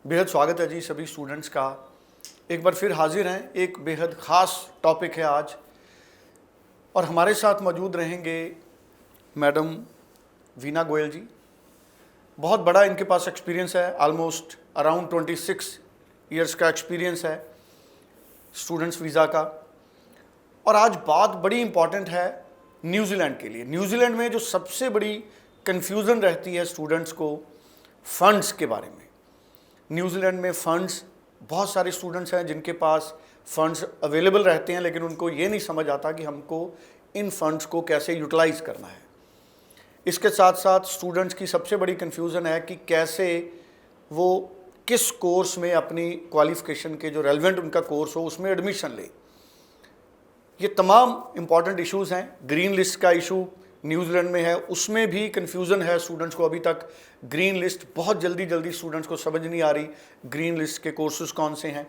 बेहद स्वागत है जी सभी स्टूडेंट्स का। एक बार फिर हाजिर हैं, एक बेहद ख़ास टॉपिक है आज और हमारे साथ मौजूद रहेंगे मैडम वीना गोयल जी। बहुत बड़ा इनके पास एक्सपीरियंस है, ऑलमोस्ट अराउंड 26 ईयर्स का एक्सपीरियंस है स्टूडेंट्स वीज़ा का। और आज बात बड़ी इंपॉर्टेंट है न्यूजीलैंड के लिए। न्यूजीलैंड में जो सबसे बड़ी कन्फ्यूज़न रहती है स्टूडेंट्स को फ़ंड्स के बारे में। न्यूजीलैंड में फ़ंड्स, बहुत सारे स्टूडेंट्स हैं जिनके पास फ़ंड्स अवेलेबल रहते हैं, लेकिन उनको ये नहीं समझ आता कि हमको इन फ़ंड्स को कैसे यूटिलाइज़ करना है। इसके साथ साथ स्टूडेंट्स की सबसे बड़ी कन्फ्यूज़न है कि कैसे वो किस कोर्स में अपनी क्वालिफ़िकेशन के जो रेलेवेंट उनका कोर्स हो उसमें एडमिशन ले। ये तमाम इम्पॉर्टेंट इश्यूज़ हैं। ग्रीन लिस्ट का इशू न्यूजीलैंड में है, उसमें भी कन्फ्यूज़न है स्टूडेंट्स को। अभी तक ग्रीन लिस्ट बहुत जल्दी स्टूडेंट्स को समझ नहीं आ रही ग्रीन लिस्ट के कोर्सेज कौन से हैं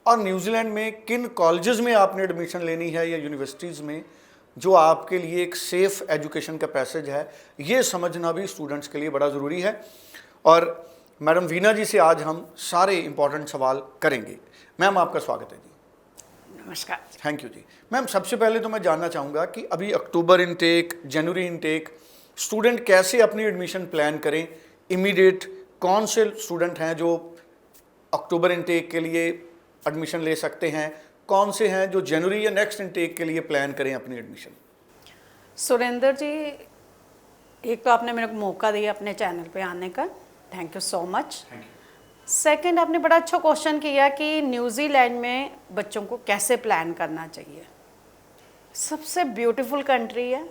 और न्यूजीलैंड में किन कॉलेजेस में आपने एडमिशन लेनी है या यूनिवर्सिटीज़ में जो आपके लिए एक सेफ़ एजुकेशन का पैसेज है, ये समझना भी स्टूडेंट्स के लिए बड़ा ज़रूरी है। और मैडम वीना जी से आज हम सारे इम्पॉर्टेंट सवाल करेंगे। मैम, आपका स्वागत है जी। नमस्कार। Thank you ji. मैम, सबसे पहले तो मैं जानना चाहूँगा कि अभी अक्टूबर इनटेक, जनवरी इनटेक, स्टूडेंट कैसे अपनी एडमिशन प्लान करें इमीडिएट। कौन से स्टूडेंट हैं जो अक्टूबर इनटेक के लिए एडमिशन ले सकते हैं, कौन से हैं जो जनवरी या नेक्स्ट इनटेक के लिए प्लान करें अपनी एडमिशन? सुरेंद्र जी, एक तो आपने मेरे को मौका दिया अपने चैनल पे आने का, thank you so much. Thank you. Second, आपने बड़ा अच्छा क्वेश्चन किया कि न्यूजीलैंड में बच्चों को कैसे प्लान करना चाहिए। सबसे ब्यूटीफुल कंट्री है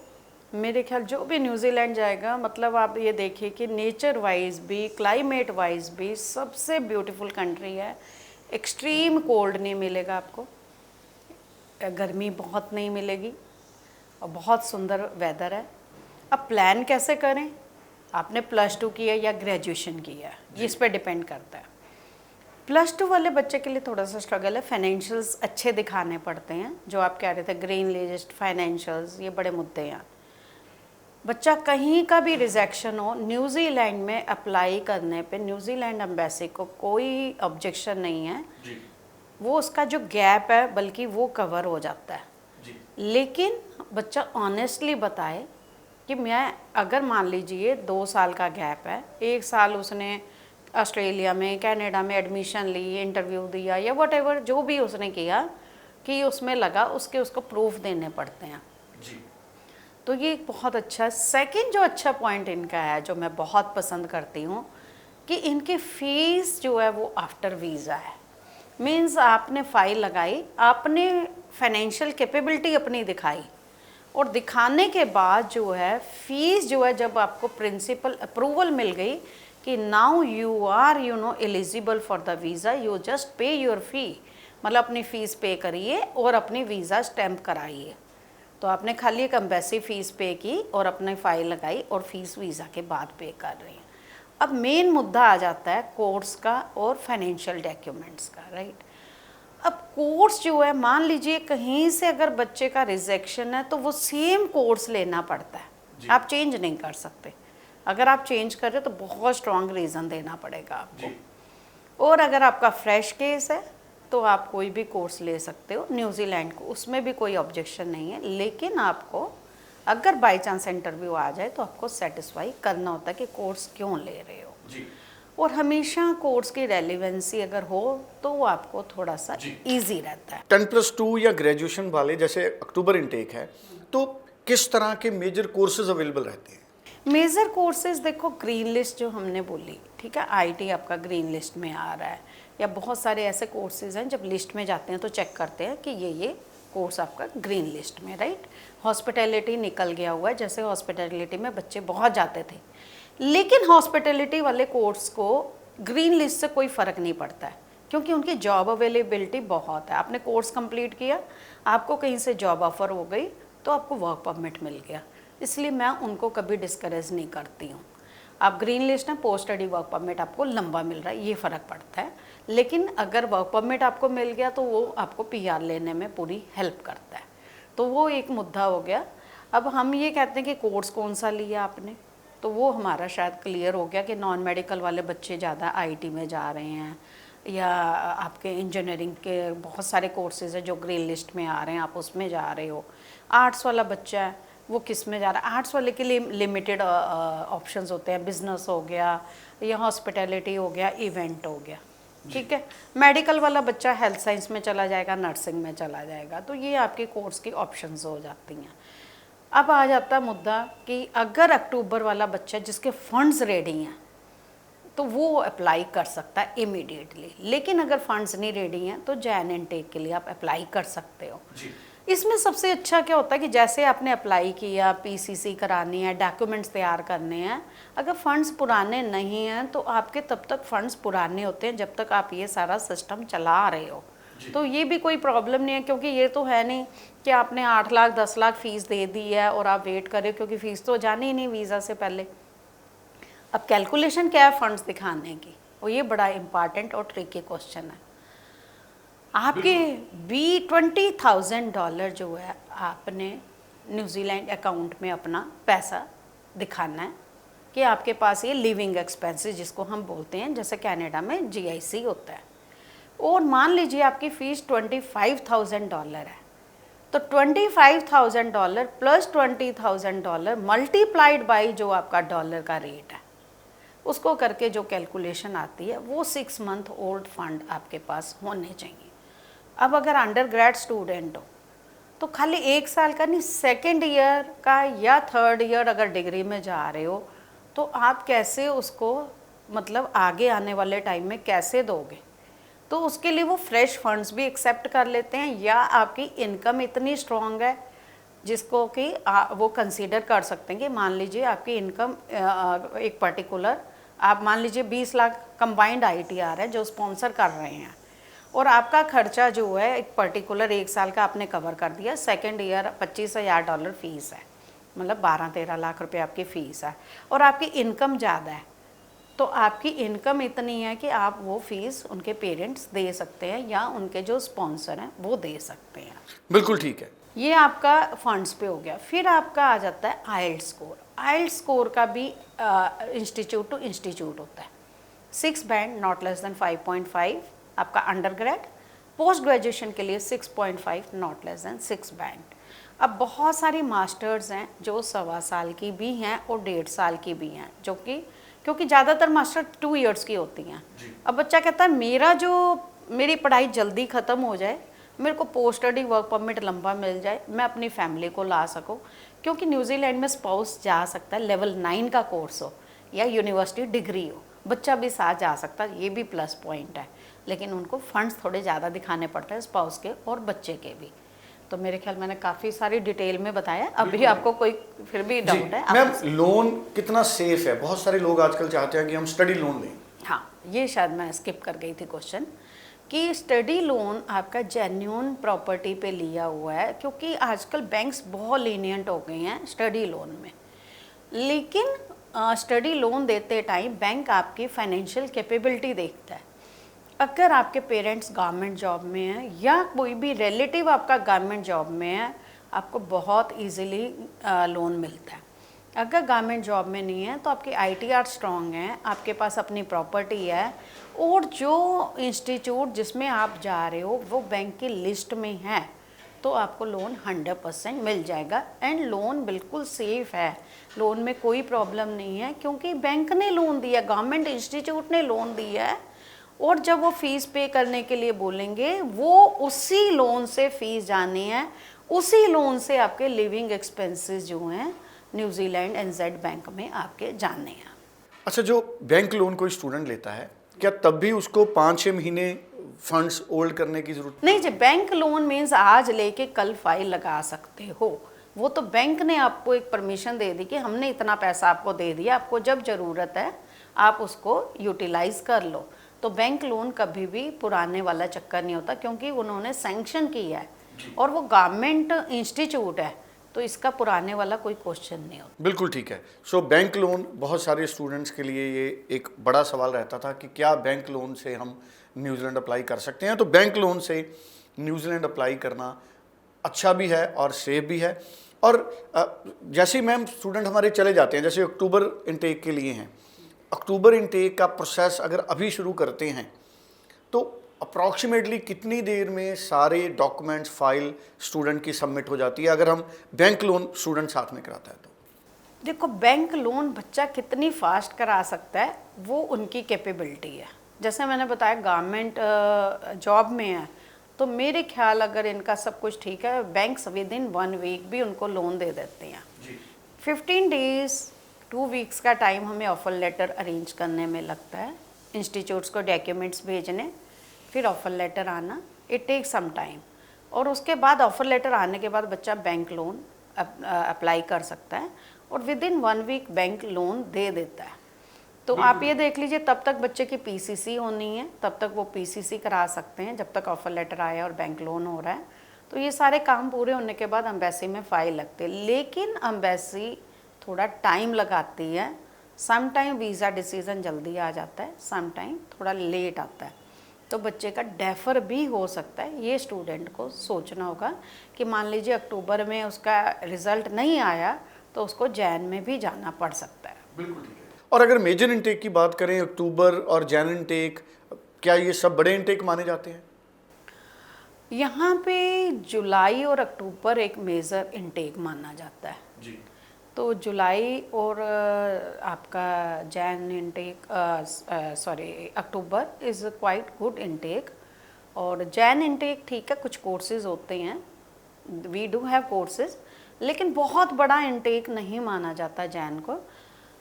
मेरे ख्याल। जो भी न्यूजीलैंड जाएगा, मतलब आप ये देखिए कि नेचर वाइज भी, क्लाइमेट वाइज भी सबसे ब्यूटीफुल कंट्री है। एक्सट्रीम कोल्ड नहीं मिलेगा आपको, गर्मी बहुत नहीं मिलेगी और बहुत सुंदर वेदर है। अब प्लान कैसे करें? आपने +2 किया या ग्रेजुएशन किया, इस पे डिपेंड करता है। +2 वाले बच्चे के लिए थोड़ा सा स्ट्रगल है, फाइनेंशियल्स अच्छे दिखाने पड़ते हैं। जो आप कह रहे थे ग्रीन लिस्ट, फाइनेंशियल्स, ये बड़े मुद्दे हैं। बच्चा कहीं का भी रिजेक्शन हो, न्यूजीलैंड में अप्लाई करने पे न्यूजीलैंड एम्बेसी को कोई ऑब्जेक्शन नहीं है जी। वो उसका जो गैप है बल्कि वो कवर हो जाता है जी। लेकिन बच्चा ऑनेस्टली बताए कि मैं, अगर मान लीजिए 2 साल का गैप है, 1 साल उसने ऑस्ट्रेलिया में, कनाडा में एडमिशन ली, इंटरव्यू दिया या व्हाटएवर जो भी उसने किया कि उसमें लगा, उसको प्रूफ देने पड़ते हैं। जी। तो ये बहुत अच्छा। सेकंड जो अच्छा पॉइंट इनका है, जो मैं बहुत पसंद करती हूँ, कि इनकी फ़ीस जो है वो आफ्टर वीज़ा है। मीन्स आपने फ़ाइल लगाई, आपने फाइनेंशियल कैपेबिलिटी अपनी दिखाई और दिखाने के बाद जो है फ़ीस जो है, जब आपको प्रिंसिपल अप्रूवल मिल गई कि now you are eligible for the visa, you just pay your fee, मतलब अपनी फ़ीस पे करिए और अपनी वीज़ा स्टैम्प कराइए। तो आपने खाली एक एम्बेसी फ़ीस पे की और अपनी फ़ाइल लगाई और फ़ीस वीज़ा के बाद पे कर रही हैं। अब मेन मुद्दा आ जाता है कोर्स का और फाइनेंशियल डॉक्यूमेंट्स का, राइट। अब कोर्स जो है, मान लीजिए कहीं से अगर बच्चे का रिजेक्शन है तो वो सेम कोर्स लेना पड़ता है, आप चेंज नहीं कर सकते। अगर आप चेंज कर रहे हो तो बहुत स्ट्रॉन्ग रीज़न देना पड़ेगा आपको। और अगर आपका फ्रेश केस है तो आप कोई भी कोर्स ले सकते हो न्यूजीलैंड को, उसमें भी कोई ऑब्जेक्शन नहीं है। लेकिन आपको अगर बाई चांस इंटरव्यू आ जाए तो आपको सेटिस्फाई करना होता है कि कोर्स क्यों ले रहे हो जी। और हमेशा कोर्स की रेलिवेंसी अगर हो तो वो आपको थोड़ा सा इजी रहता है। 10+2 या ग्रेजुएशन वाले, जैसे अक्टूबर इनटेक है, तो किस तरह के मेजर कोर्सेज अवेलेबल रहते हैं? मेजर कोर्सेज देखो, ग्रीन लिस्ट जो हमने बोली, ठीक है, आईटी आपका ग्रीन लिस्ट में आ रहा है, या बहुत सारे ऐसे कोर्सेज हैं जब लिस्ट में जाते हैं तो चेक करते हैं कि ये कोर्स आपका ग्रीन लिस्ट में, राइट। हॉस्पिटैलिटी निकल गया हुआ है, जैसे हॉस्पिटैलिटी में बच्चे बहुत जाते थे, लेकिन हॉस्पिटैलिटी वाले कोर्स को ग्रीन लिस्ट से कोई फ़र्क नहीं पड़ता है क्योंकि उनकी जॉब अवेलेबिलिटी बहुत है। आपने कोर्स कंप्लीट किया, आपको कहीं से जॉब ऑफर हो गई तो आपको वर्क परमिट मिल गया, इसलिए मैं उनको कभी डिस्करेज नहीं करती हूँ। आप ग्रीन लिस्ट में पोस्ट स्टडी वर्क परमिट आपको लंबा मिल रहा है, ये फ़र्क पड़ता है। लेकिन अगर वर्क परमिट आपको मिल गया तो वो आपको पीआर लेने में पूरी हेल्प करता है, तो वो एक मुद्दा हो गया। अब हम ये कहते हैं कि कोर्स कौन सा लिया आपने, तो वो हमारा शायद क्लियर हो गया कि नॉन मेडिकल वाले बच्चे ज़्यादा आईटी में जा रहे हैं, या आपके इंजीनियरिंग के बहुत सारे कोर्सेज़ हैं जो ग्रे लिस्ट में आ रहे हैं, आप उसमें जा रहे हो। आर्ट्स वाला बच्चा है वो किस में जा रहा है, आर्ट्स वाले के लिए लिमिटेड ऑप्शंस होते हैं, बिजनेस हो गया या हॉस्पिटैलिटी हो गया, इवेंट हो गया, ठीक है। मेडिकल वाला बच्चा हेल्थ साइंस में चला जाएगा, नर्सिंग में चला जाएगा, तो ये आपके कोर्स की ऑप्शंस हो जाती हैं। अब आ जाता मुद्दा कि अगर अक्टूबर वाला बच्चा जिसके फंड्स रेडी हैं तो वो अप्लाई कर सकता है इमीडिएटली, लेकिन अगर फंड्स नहीं रेडी हैं तो जैन इनटेक के लिए आप अप्लाई कर सकते हो। इसमें सबसे अच्छा क्या होता है कि जैसे आपने अप्लाई किया, पीसीसी करानी है, डॉक्यूमेंट्स तैयार करने हैं, अगर फंड्स पुराने नहीं हैं तो आपके तब तक फंड्स पुराने होते हैं जब तक आप ये सारा सिस्टम चला रहे हो। तो ये भी कोई प्रॉब्लम नहीं है, क्योंकि ये तो है नहीं कि आपने 8 लाख 10 लाख फ़ीस दे दी है और आप वेट करें, क्योंकि फ़ीस तो जानी ही नहीं वीज़ा से पहले। अब कैलकुलेशन क्या है फंड्स दिखाने की, और ये बड़ा इम्पॉर्टेंट और ट्रिकी क्वेश्चन है। आपके $20,000 जो है आपने न्यूजीलैंड अकाउंट में अपना पैसा दिखाना है कि आपके पास ये लिविंग एक्सपेंसेस जिसको हम बोलते हैं, जैसे कनाडा में जीआईसी होता है। और मान लीजिए आपकी फ़ीस $25,000 है, तो $25,000 प्लस $20,000 मल्टीप्लाइड बाई जो आपका डॉलर का रेट है, उसको करके जो कैलकुलेशन आती है वो 6 मंथ ओल्ड फंड आपके पास होने चाहिए। अब अगर अंडर ग्रेड स्टूडेंट हो तो खाली 1 साल का नहीं, 2nd ईयर का या 3rd ईयर अगर डिग्री में जा रहे हो तो आप कैसे उसको मतलब आगे आने वाले टाइम में कैसे दोगे। तो उसके लिए वो फ्रेश फंड्स भी एक्सेप्ट कर लेते हैं, या आपकी इनकम इतनी स्ट्रॉन्ग है जिसको कि वो कंसीडर कर सकते हैं कि मान लीजिए आपकी इनकम एक पर्टिकुलर, आप मान लीजिए 20 लाख कंबाइंड ITR है जो स्पॉन्सर कर रहे हैं, और आपका खर्चा जो है एक पर्टिकुलर 1 साल का आपने कवर कर दिया, 2nd ईयर $25,000 फ़ीस है, मतलब 12-13 लाख रुपए आपकी फ़ीस है, और आपकी इनकम ज़्यादा है, तो आपकी इनकम इतनी है कि आप वो फ़ीस उनके पेरेंट्स दे सकते हैं या उनके जो स्पॉन्सर हैं वो दे सकते हैं। बिल्कुल ठीक है। ये आपका फंड्स पे हो गया। फिर आपका आ जाता है आइल्ट स्कोर। आइल्ट स्कोर का भी इंस्टीट्यूट टू इंस्टीट्यूट होता है। 6 बैंड नॉट लेस देन 5.5 आपका अंडर ग्रेड, पोस्ट ग्रेजुएशन के लिए 6.5 नॉट लेस देन 6 बैंड। अब बहुत सारी मास्टर्स हैं जो 1.25 साल की भी हैं और 1.5 साल की भी हैं, जो कि क्योंकि ज़्यादातर मास्टर 2 इयर्स की होती हैं। अब बच्चा कहता है मेरी पढ़ाई जल्दी ख़त्म हो जाए, मेरे को पोस्ट स्टडी वर्क परमिट लंबा मिल जाए, मैं अपनी फैमिली को ला सकूं, क्योंकि न्यूजीलैंड में स्पाउस जा सकता है, लेवल 9 का कोर्स हो या यूनिवर्सिटी डिग्री हो, बच्चा भी साथ जा सकता है, ये भी प्लस पॉइंट है। लेकिन उनको फंड्स थोड़े ज़्यादा दिखाने पड़ते हैं स्पाउस के और बच्चे के भी। तो मेरे ख्याल मैंने काफ़ी सारी डिटेल में बताया। अभी आपको कोई फिर भी डाउट है? मैम, लोन कितना सेफ है? बहुत सारे लोग आजकल चाहते हैं कि हम स्टडी लोन लें। हाँ, ये शायद मैं स्किप कर गई थी क्वेश्चन कि स्टडी लोन आपका जेन्युइन प्रॉपर्टी पे लिया हुआ है, क्योंकि आजकल बैंक्स बहुत लीनियंट हो गए हैं स्टडी लोन में। लेकिन स्टडी लोन देते टाइम बैंक आपकी फाइनेंशियल कैपेबिलिटी देखता है। अगर आपके पेरेंट्स गवर्नमेंट जॉब में हैं या कोई भी रिलेटिव आपका गवर्नमेंट जॉब में है, आपको बहुत इजीली लोन मिलता है। अगर गवर्नमेंट जॉब में नहीं है तो आपकी ITR स्ट्रॉन्ग है, आपके पास अपनी प्रॉपर्टी है, और जो इंस्टीट्यूट जिसमें आप जा रहे हो वो बैंक की लिस्ट में है, तो आपको लोन 100% मिल जाएगा। एंड लोन बिल्कुल सेफ़ है, लोन में कोई प्रॉब्लम नहीं है, क्योंकि बैंक ने लोन दिया, गवर्नमेंट इंस्टीट्यूट ने लोन दिया है, और जब वो फ़ीस पे करने के लिए बोलेंगे वो उसी लोन से फ़ीस जानी है, उसी लोन से आपके लिविंग एक्सपेंसेस जो हैं न्यूजीलैंड NZ बैंक में आपके जाने हैं। अच्छा, जो बैंक लोन कोई स्टूडेंट लेता है, क्या तब भी उसको 5-6 महीने फंड्स होल्ड करने की जरूरत? नहीं जी, बैंक लोन मीन्स आज लेके कल फाइल लगा सकते हो। वो तो बैंक ने आपको एक परमिशन दे दी कि हमने इतना पैसा आपको दे दिया, आपको जब ज़रूरत है आप उसको यूटिलाइज़ कर लो। तो बैंक लोन कभी भी पुराने वाला चक्कर नहीं होता, क्योंकि उन्होंने सैंक्शन किया है और वो गवर्नमेंट इंस्टीट्यूट है, तो इसका पुराने वाला कोई क्वेश्चन नहीं होता। बिल्कुल ठीक है। सो बैंक लोन बहुत सारे स्टूडेंट्स के लिए ये एक बड़ा सवाल रहता था कि क्या बैंक लोन से हम न्यूजीलैंड अप्लाई कर सकते हैं। तो बैंक लोन से न्यूजीलैंड अप्लाई करना अच्छा भी है और सेफ भी है। और जैसे ही मैम स्टूडेंट हमारे चले जाते हैं, जैसे अक्टूबर इनटेक के लिए हैं, अक्टूबर इनटेक का प्रोसेस अगर अभी शुरू करते हैं तो अप्रॉक्सीमेटली कितनी देर में सारे डॉक्यूमेंट्स फाइल स्टूडेंट की सबमिट हो जाती है, अगर हम बैंक लोन स्टूडेंट साथ में कराता है तो? देखो, बैंक लोन बच्चा कितनी फास्ट करा सकता है वो उनकी कैपेबिलिटी है। जैसे मैंने बताया गवर्नमेंट जॉब में है, तो मेरे ख्याल अगर इनका सब कुछ ठीक है, बैंक्स विद इन 1 वीक भी उनको लोन दे देते हैं। 15 डेज 2 वीक्स का टाइम हमें ऑफर लेटर अरेंज करने में लगता है, इंस्टीट्यूट्स को डॉक्यूमेंट्स भेजने, फिर ऑफर लेटर आना, इट टेक सम टाइम। और उसके बाद ऑफर लेटर आने के बाद बच्चा बैंक लोन अप्लाई कर सकता है और within 1 week bank loan दे देता है। तो आप ये देख लीजिए, तब तक बच्चे की पीसीसी होनी है, तब तक वो पीसीसी करा सकते हैं जब तक ऑफर लेटर आया और बैंक लोन हो रहा है। तो ये सारे काम पूरे होने के बाद अम्बेसी में फ़ाइल लगते हैं, लेकिन अम्बेसी थोड़ा टाइम लगाती है। सम टाइम वीज़ा डिसीज़न जल्दी आ जाता है, सम टाइम थोड़ा लेट आता है, तो बच्चे का डेफर भी हो सकता है। ये स्टूडेंट को सोचना होगा कि मान लीजिए अक्टूबर में उसका रिज़ल्ट नहीं आया तो उसको जैन में भी जाना पड़ सकता है। बिल्कुल ठीक है। और अगर मेजर इनटेक की बात करें, अक्टूबर और जैन इनटेक, क्या ये सब बड़े इनटेक माने जाते हैं? यहाँ पे जुलाई और अक्टूबर एक मेजर इनटेक माना जाता है जी। तो जुलाई और आपका Jain intake, October is quite good intake. और जैन इनटेक ठीक है, कुछ कोर्सेज होते हैं, वी डू हैव कोर्सेज, लेकिन बहुत बड़ा इनटेक नहीं माना जाता जैन को।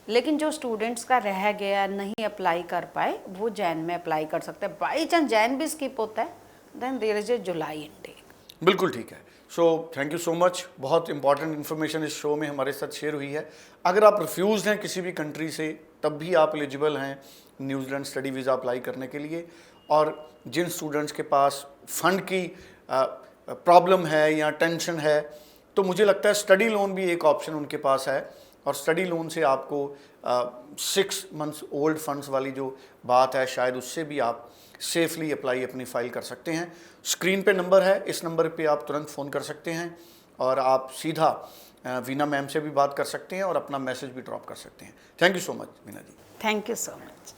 लेकिन जो स्टूडेंट्स का रह गया, नहीं अप्लाई कर पाए, वो जैन में अप्लाई कर सकते हैं। बाई चांस जैन भी स्किप होता है, then there is a July intake. बिल्कुल ठीक है। So thank you so much, बहुत इंपॉर्टेंट इन्फॉर्मेशन इस शो में हमारे साथ शेयर हुई है। अगर आप रिफ्यूज़ हैं किसी भी कंट्री से, तब भी आप एलिजिबल हैं न्यूजीलैंड स्टडी वीज़ा अप्लाई करने के लिए। और जिन स्टूडेंट्स के पास फंड की प्रॉब्लम है या टेंशन है, तो मुझे लगता है स्टडी लोन भी एक ऑप्शन उनके पास है। और स्टडी लोन से आपको 6 मंथ्स ओल्ड फंड्स वाली जो बात है, शायद उससे भी आप सेफली अप्लाई अपनी फ़ाइल कर सकते हैं। स्क्रीन पे नंबर है, इस नंबर पे आप तुरंत फ़ोन कर सकते हैं और आप सीधा वीना मैम से भी बात कर सकते हैं और अपना मैसेज भी ड्रॉप कर सकते हैं। Thank you so much Veena ji. Thank you so much.